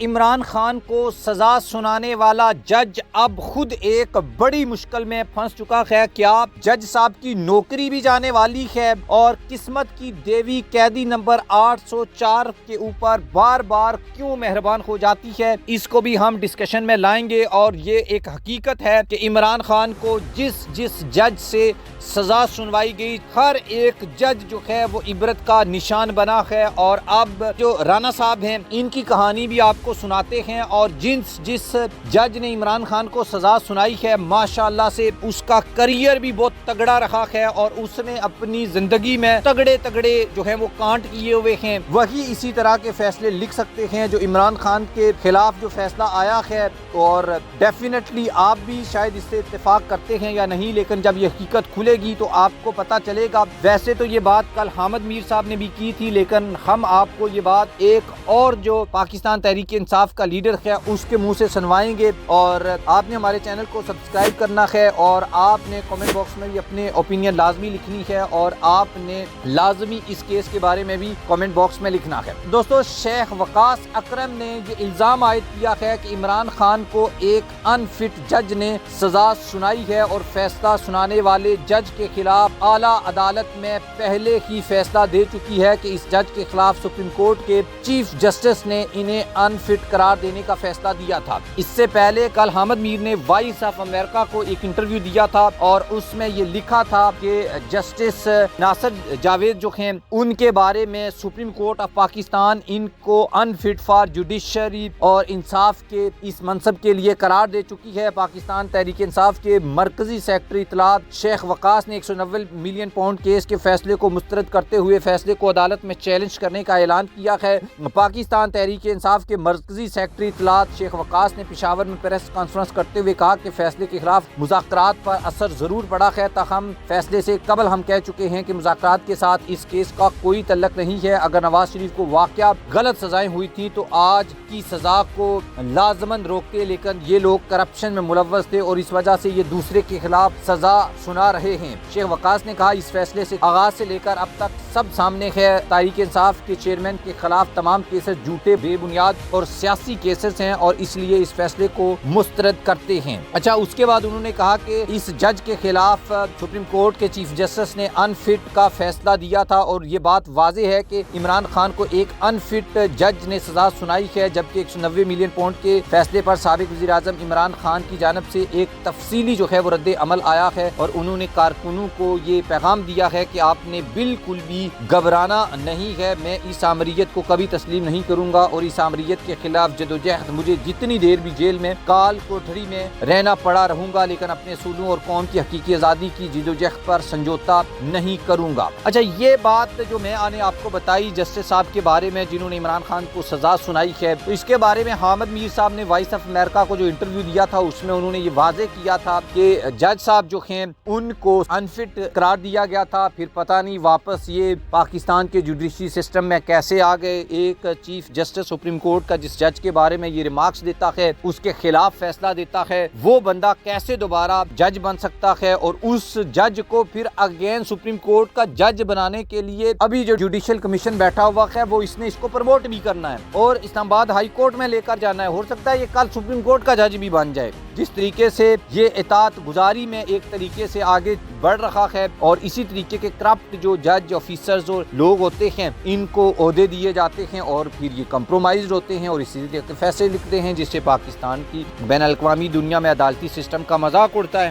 عمران خان کو سزا سنانے والا جج اب خود ایک بڑی مشکل میں پھنس چکا ہے۔ کیا جج صاحب کی نوکری بھی جانے والی ہے اور قسمت کی دیوی قیدی نمبر 804 کے اوپر بار بار کیوں مہربان ہو جاتی ہے، اس کو بھی ہم ڈسکشن میں لائیں گے۔ اور یہ ایک حقیقت ہے کہ عمران خان کو جس جج سے سزا سنوائی گئی، ہر ایک جج جو ہے وہ عبرت کا نشان بنا ہے۔ اور اب جو رانا صاحب ہیں ان کی کہانی بھی آپ کو سناتے ہیں، اور جس جج نے عمران خان کو سزا سنائی ہے ماشاءاللہ سے اس کا کریئر بھی بہت تگڑا رہا ہے، اور اس نے اپنی زندگی میں تگڑے جو ہیں وہ کانٹ کیے ہوئے ہیں۔ وہی اسی طرح کے فیصلے لکھ سکتے ہیں جو عمران خان کے خلاف جو فیصلہ آیا ہے، اور ڈیفینیٹلی آپ بھی شاید اس سے اتفاق کرتے ہیں یا نہیں، لیکن جب یہ حقیقت کھلے گی تو آپ کو پتا چلے گا۔ ویسے تو یہ بات کل حامد میر صاحب نے بھی کی تھی، لیکن ہم آپ کو یہ بات ایک اور جو پاکستان تحریک انصاف کا لیڈر ہے اس کے منہ سے سنوائیں گے۔ اور آپ نے ہمارے چینل کو سبسکرائب کرنا ہے، اور آپ نے کمنٹ باکس میں بھی اپنے اوپینین لازمی لکھنی ہے، اور آپ نے لازمی اس کیس کے بارے میں بھی کمنٹ باکس میں لکھنا ہے۔ دوستو، شیخ وقاص اکرم نے یہ الزام عائد کیا ہے کہ عمران خان کو ایک انفٹ جج نے سزا سنائی ہے، اور فیصلہ سنانے والے جج کے خلاف اعلیٰ عدالت میں پہلے ہی فیصلہ دے چکی ہے کہ اس جج کے خلاف سپریم کورٹ کے چیف جسٹس نے انہیں انفٹ قرار دینے کا فیصلہ دیا تھا۔ اس سے پہلے کل حامد میر نے وائس آف امریکہ کو ایک انٹرویو دیا تھا، اور اس میں یہ لکھا تھا کہ جسٹس ناصر جاوید جو ہیں ان کے بارے میں سپریم کورٹ آف پاکستان ان کو انفٹ فار جوڈیشری اور انصاف کے اس منصب کے لیے قرار دے چکی ہے۔ پاکستان تحریک انصاف کے مرکزی سیکرٹری اطلاعات شیخ وقاص نے 190 ملین پاؤنڈ کیس کے فیصلے کو مسترد کرتے ہوئے فیصلے کو عدالت میں چیلنج کرنے کا اعلان کیا ہے۔ پاکستان تحریک انصاف کے مرکزی سیکرٹری اطلاعات شیخ وقاص نے پشاور میں پریس کانفرنس کرتے ہوئے کہا کہ فیصلے کے خلاف مذاکرات پر اثر ضرور پڑا ہے، تاہم فیصلے سے قبل ہم کہہ چکے ہیں کہ مذاکرات کے ساتھ اس کیس کا کوئی تعلق نہیں ہے۔ اگر نواز شریف کو واقعہ غلط سزائیں ہوئی تھیں تو آج کی سزا کو لازماً روکتے، لیکن یہ لوگ کرپشن میں ملوث تھے اور اس وجہ سے یہ دوسرے کے خلاف سزا سنا رہے ہیں۔ شیخ وقاص نے کہا اس فیصلے سے آغاز سے لے کر اب تک سب سامنے ہے، تحریک انصاف کے چیئرمین کے خلاف تمام کیسز جھوٹے، بے بنیاد اور سیاسی کیسز ہیں، اور اس لیے اس فیصلے کو مسترد کرتے ہیں۔ اچھا، اس کے بعد انہوں نے کہا کہ اس جج کے خلاف سپریم کورٹ کے چیف جسٹس نے انفٹ کا فیصلہ دیا تھا، اور یہ بات واضح ہے کہ عمران خان کو ایک انفٹ جج نے سزا سنائی ہے، جبکہ 190 ملین پاؤنڈ کے فیصلے پر سابق وزیر اعظم عمران خان کی جانب سے ایک تفصیلی جو ہے وہ رد عمل آیا ہے، اور انہوں نے کارکنوں کو یہ پیغام دیا ہے کہ آپ نے بالکل بھی گھبرانا نہیں ہے، میں اس آمریت کو کبھی تسلیم نہیں کروں گا، اور اس آمریت کے خلاف جدوجہد مجھے جتنی دیر بھی جیل میں کال کوٹھری میں رہنا پڑا رہوں گا، لیکن اپنے اصولوں اور قوم کی حقیقی آزادی کی جدوجہد پر سمجھوتا نہیں کروں گا۔ اچھا، یہ بات جو میں نے آپ کو بتائی جسٹس صاحب کے بارے میں جنہوں نے عمران خان کو سزا سنائی ہے، تو اس کے بارے میں حامد میر صاحب نے وائس آف امریکہ کو جو انٹرویو دیا تھا اس میں انہوں نے یہ واضح کیا تھا کہ جج صاحب جو ہیں ان کو انفٹ قرار دیا گیا تھا، پھر پتہ نہیں واپس یہ پاکستان کے جوڈیشری سسٹم میں کیسے آ گئے۔ ایک چیف جسٹس سپریم کورٹ کا جس جج کے بارے میں یہ ریمارکس دیتا ہے، اس کے خلاف فیصلہ دیتا ہے، وہ بندہ کیسے دوبارہ جج بن سکتا ہے، اور اس جج کو پھر اگین سپریم کورٹ کا جج بنانے کے لیے ابھی جو جوڈیشل کمیشن بیٹھا ہوا ہے وہ اس نے اس کو پروموٹ بھی کرنا ہے اور اسلام آباد ہائی کورٹ میں لے کر جانا ہے۔ ہو سکتا ہے یہ کل سپریم کورٹ کا جج بھی بن جائے۔ جس طریقے سے یہ اطاعت گزاری میں ایک طریقے سے آگے بڑھ رہا ہے، اور اسی طریقے کے کرپٹ جو جج آفیسرز اور لوگ ہوتے ہیں ان کو عہدے دیے جاتے ہیں، اور پھر یہ کمپرومائزڈ ہوتے ہیں اور اسی طریقے فیصلے لکھتے ہیں، جس سے پاکستان کی بین الاقوامی دنیا میں عدالتی سسٹم کا مذاق اڑتا ہے۔